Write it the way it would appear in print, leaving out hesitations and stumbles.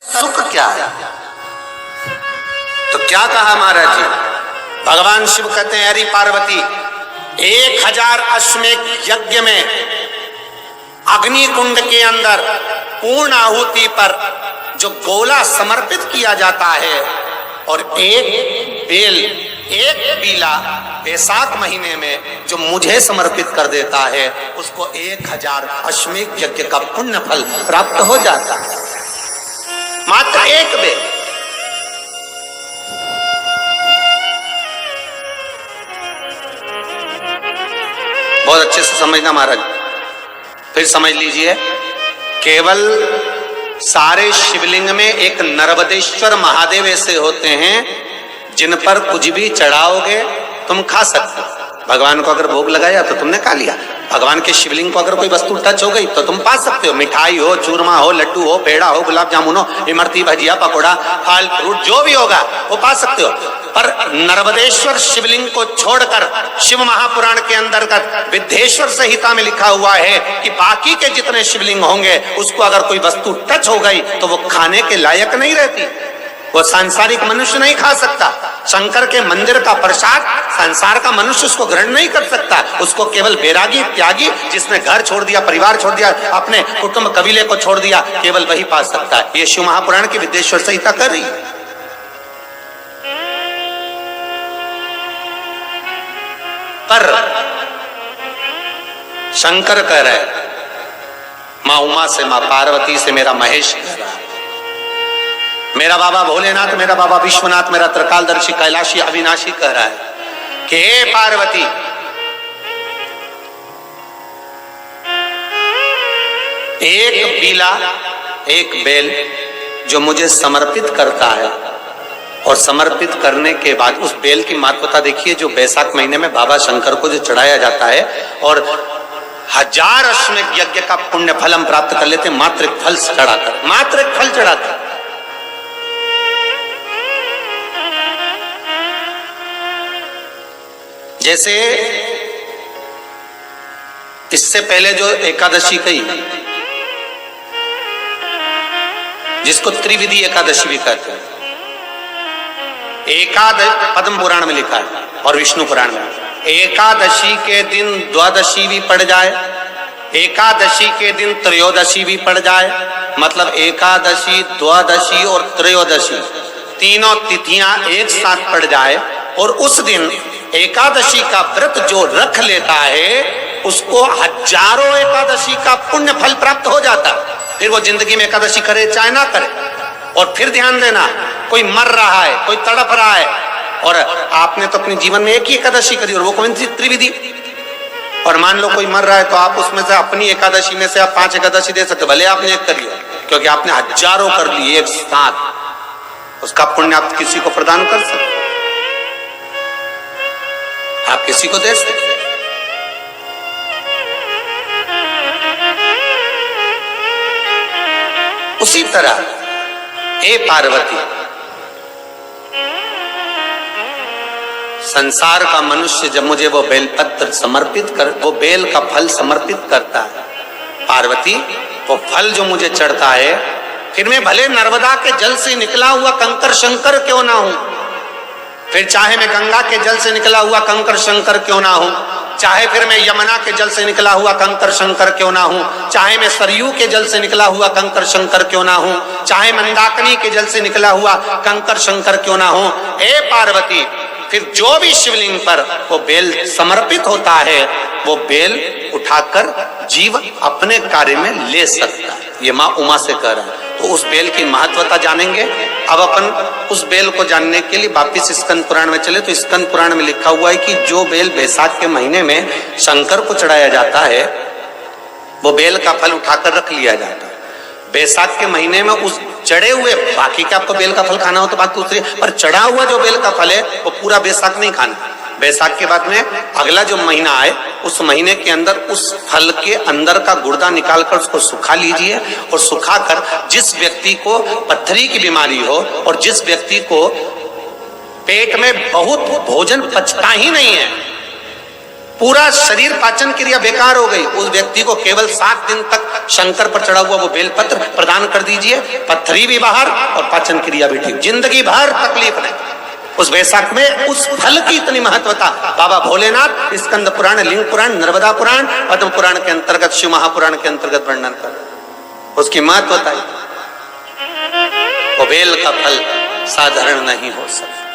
सुख क्या है? तो क्या कहा महाराज जी? भगवान शिव कहते हैं, अरे पार्वती, 1000 अश्वमेध यज्ञ में अग्नि कुंड के अंदर पूर्ण आहुति पर जो गोला समर्पित किया जाता है और एक बेल, एक बीला बैसाख महीने में जो मुझे समर्पित कर देता है, उसको 1000 अश्वमेध यज्ञ का पुण्य फल प्राप्त हो जाता है। मात्र एक बेल। बहुत अच्छे से समझना महाराज, फिर समझ लीजिए। केवल सारे शिवलिंग में एक नर्मदेश्वर महादेव ऐसे होते हैं जिन पर कुछ भी चढ़ाओगे तुम खा सकते हो। भगवान को अगर भोग लगाया तो तुमने खा लिया। भगवान के शिवलिंग को अगर कोई वस्तु टच हो गई तो तुम पा सकते हो। मिठाई हो, चूरमा हो, लड्डू हो, पेड़ा हो, गुलाब जामुन हो, इमरती, भजिया, पकौड़ा, फल फ्रूट जो भी होगा वो पा सकते हो। पर नर्मदेश्वर शिवलिंग को छोड़कर शिव महापुराण के अंतर्गत विद्धेश्वर संहिता में लिखा हुआ है कि बाकी के जितने शिवलिंग होंगे उसको अगर कोई वस्तु टच हो गई तो वो खाने के लायक नहीं रहती, वो सांसारिक मनुष्य नहीं खा सकता। शंकर के मंदिर का प्रसाद संसार का मनुष्य उसको ग्रहण नहीं कर सकता। उसको केवल बैरागी, त्यागी, जिसने घर छोड़ दिया, परिवार छोड़ दिया, अपने कुटुंब कबीले को छोड़ दिया, केवल वही पा सकता है। ये शिव महापुराण की विद्धेश्वर संहिता कर रही है। पर शंकर कह रहे, मां उमा से, मां पार्वती से, मेरा महेश कह रहा है, मेरा बाबा भोलेनाथ, मेरा बाबा विश्वनाथ, मेरा त्रिकालदर्शी, कैलाशी, अविनाशी कह रहा है कि हे पार्वती, एक बीला, एक बेल जो मुझे समर्पित करता है और समर्पित करने के बाद उस बेल की महत्वता देखिए, जो बैसाख महीने में बाबा शंकर को जो चढ़ाया जाता है और 1000 अश्वमेध यज्ञ का पुण्य फल हम प्राप्त कर लेते हैं मात्र एक फल चढ़ाकर, मात्र एक फल चढ़ाकर। जैसे इससे पहले जो एकादशी कही, जिसको त्रिविधि एकादशी भी कहते हैं, पद्म पुराण में लिखा है और विष्णु पुराण में, एकादशी के दिन द्वादशी भी पड़ जाए, एकादशी के दिन त्रयोदशी भी पड़ जाए, मतलब एकादशी, द्वादशी और त्रयोदशी तीनों तिथियां एक साथ पड़ जाए और उस दिन एकादशी का व्रत जो रख लेता है उसको 1000 एकादशी का पुण्य फल प्राप्त हो जाता। फिर वो जिंदगी में एकादशी करे चाहे ना करे। और फिर ध्यान देना, कोई मर रहा है, कोई तड़प रहा है और आपने तो अपने जीवन में एक ही एकादशी करी और वो कौन सी? त्रिविधि। और मान लो कोई मर रहा है तो आप उसमें से अपनी एकादशी में से आप 5 एकादशी दे सकते, भले आपने एक करी हो, क्योंकि आपने 1000 कर ली एक साथ, उसका पुण्य आप किसी को प्रदान कर सकते, आप किसी को दे सकते। उसी तरह हे पार्वती, संसार का मनुष्य जब मुझे वो बेलपत्र समर्पित कर, वो बेल का फल समर्पित करता है, पार्वती वो फल जो मुझे चढ़ता है, फिर मैं भले नर्मदा के जल से निकला हुआ कंकर शंकर क्यों ना हूं, फिर चाहे मैं गंगा के जल से निकला हुआ कंकर शंकर क्यों ना हूं, चाहे फिर मैं यमुना के जल से निकला हुआ कंकर शंकर क्यों ना हूं, चाहे मैं सरयू के जल से निकला हुआ कंकर शंकर क्यों ना हूं, चाहे मंदाकिनी के जल से निकला हुआ कंकर शंकर क्यों ना हूं, हे पार्वती, फिर जो भी शिवलिंग पर वो बेल समर्पित होता है वो बेल उठाकर जीव अपने कार्य में ले सकता है। ये मां उमा से कह रहा है। तो उस बेल की महत्वता जानेंगे। अब अपन उस बेल को जानने के लिए वापिस स्कंद पुराण में चले तो स्कंद पुराण में लिखा हुआ है कि जो बेल बैसाख के महीने में शंकर को चढ़ाया जाता है वो बेल का फल उठाकर रख लिया जाता है। बैसाख के महीने में उस चढ़े हुए, बाकी के आपको बेल का फल खाना हो तो बात दूसरी, पर चढ़ा हुआ जो बेल का फल है वो पूरा बैसाख नहीं खाना। बैसाख के बाद में अगला जो महीना आए उस महीने के अंदर उस फल के अंदर का गुर्दा निकालकर उसको सुखा लीजिए और सुखाकर जिस व्यक्ति को पथरी की बीमारी हो और जिस व्यक्ति को पेट में बहुत भोजन पचता ही नहीं है, पूरा शरीर पाचन क्रिया बेकार हो गई, उस व्यक्ति को केवल 7 दिन तक शंकर पर चढ़ा हुआ वो बेलपत्र प्रदान कर दीजिए, पत्थरी भी बाहर और पाचन क्रिया भी ठीक, जिंदगी भर तकलीफ नहीं। उस वैशाख में उस फल की इतनी महत्वता बाबा भोलेनाथ स्कंद पुराण, लिंग पुराण, नर्मदा पुराण, पद्म पुराण के अंतर्गत, शिव महापुराण के अंतर्गत वर्णन कर, उसकी महत्वता वो बेल का फल साधारण नहीं हो सकता।